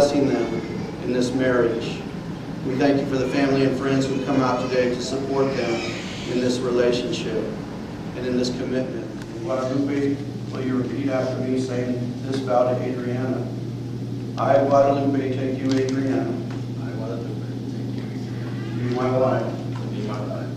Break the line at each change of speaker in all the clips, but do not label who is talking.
blessing them in this marriage. We thank you for the family and friends who come out today to support them in this relationship and in this commitment. Guadalupe, will you repeat after me, saying this vow to Adriana? I, Guadalupe, take you, Adriana.
I, Guadalupe, take you, Adriana.
To be my wife.
To be my wife.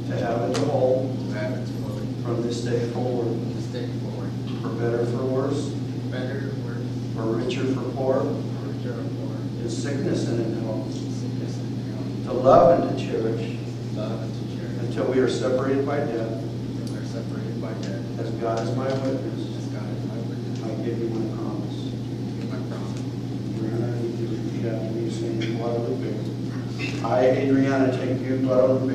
To have and to hold.
To have and to hold.
From this day forward.
From this day forward.
For better, for worse.
Better or worse.
For richer, for poor.
For richer or poor.
In sickness and in health.
Sickness and health.
To love and to cherish.
Love and to cherish.
Until we are separated by death.
Until we are separated by death.
As God is my witness.
As God is my witness.
I give you my promise.
Give you my promise.
Adriana, you repeat after me, saying Guadalupe. I, Adriana, take you, Guadalupe,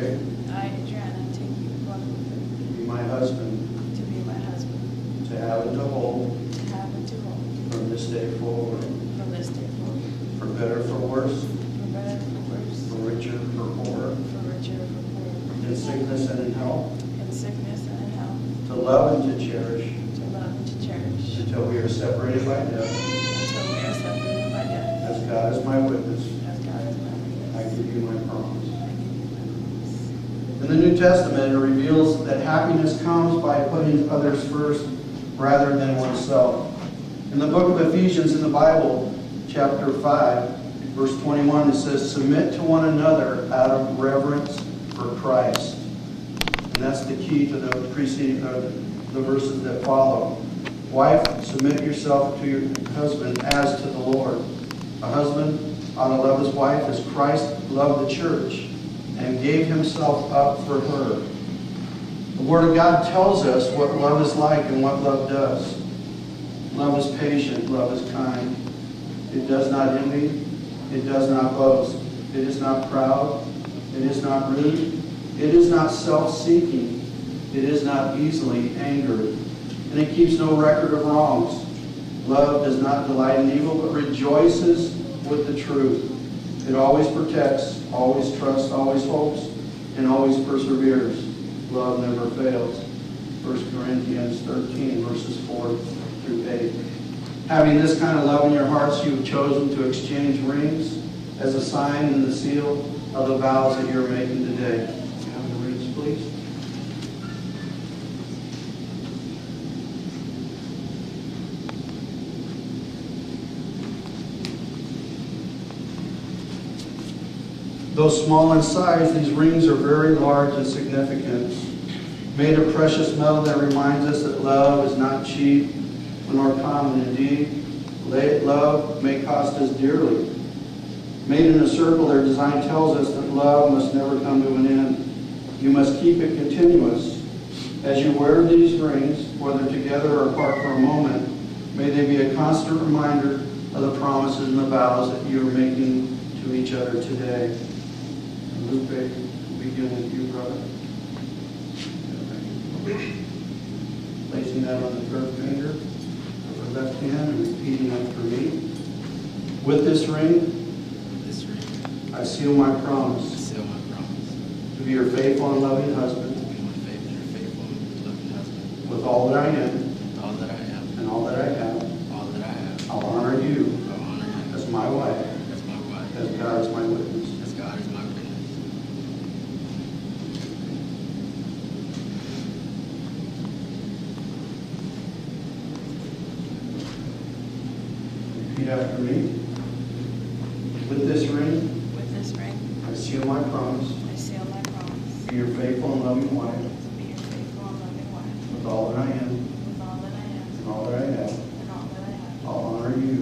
I, Adriana, take you, Guadalupe,
to be my husband,
to be my husband,
to have and to hold,
to have and to hold,
from this day forward,
from this day forward,
for better, for worse,
for better, for worse,
for richer, for poorer,
for richer, for poorer,
in sickness and in health,
in sickness and in health,
to love and to cherish,
to love and to cherish,
until we are separated by death.
until we are separated by death.
As God is my witness,
As God is my witness,
I give you my promise.
I give you my promise.
In the New Testament, it reveals that happiness comes by putting others first rather than oneself. In the book of Ephesians in the Bible, chapter 5, verse 21, it says, submit to one another out of reverence for Christ. And that's the key to the preceding the verses that follow. Wife, submit yourself to your husband as to the Lord. A husband ought to love his wife as Christ loved the church and gave himself up for her. The Word of God tells us what love is like and what love does. Love is patient, love is kind. It does not envy, it does not boast. It is not proud, it is not rude, it is not self-seeking, it is not easily angered, and it keeps no record of wrongs. Love does not delight in evil, but rejoices with the truth. It always protects, always trusts, always hopes, and always perseveres. Love never fails. 1 Corinthians 13, verses 4 through 8. Having this kind of love in your hearts, you have chosen to exchange rings as a sign and the seal of the vows that you're making today. Can you have the rings, please? Though small in size, these rings are very large and significant. Made of precious metal that reminds us that love is not cheap nor common. Indeed, love may cost us dearly. Made in a circle, their design tells us that love must never come to an end. You must keep it continuous. As you wear these rings, whether together or apart for a moment, may they be a constant reminder of the promises and the vows that you are making to each other today. Lupe, begin with you, brother. Placing that on the third finger of her left hand and repeating after me. With this ring, I seal my promise to be your faithful and loving husband with all that I am and all that I have. I'll honor you as my wife, as God is my witness. Repeat after me. With this ring, I seal my promise to be your faithful and loving wife with all that I am and all that I have. I'll honor you